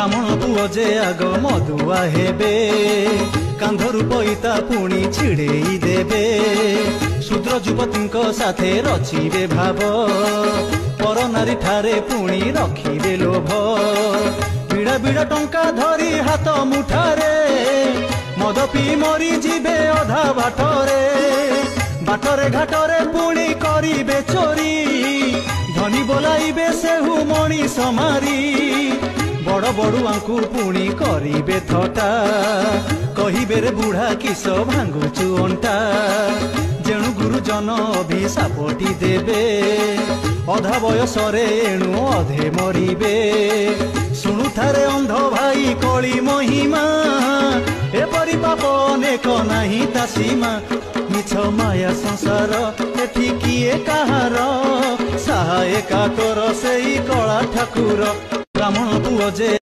ब्राह्मण पुओ जे आग मधुआ हेबे कांधरु पैता पुणी छिड़ेई देबे शूद्र युवती साथे रचिबे भाव पर नारी ठारे पुणी रखिबे लोभ बिड़ा बिड़ा टंका धरी हाथ मुठारे मद पी मरी जीवे अधा बाटरे बाटरे घाटरे पुणी करिबे चोरी धनी बोलाइबे सेहु मणिष मारी बड़ बड़ुआंकु पुणी करिबे थटा कहिबे रे बुढ़ा किस भांगुचु अंटा जेणु गुरुजन अभिशापटी देबे अधा बयसरे एणु अधे मरिबे शुणुथारे अंध भाई कली महिमा एपरि पाप अनेक नाही ता सीमा मिछ माया संसार एठी किए काहार सहायका तोर सेई कला ठाकुर ब्राह्मण पुओ जे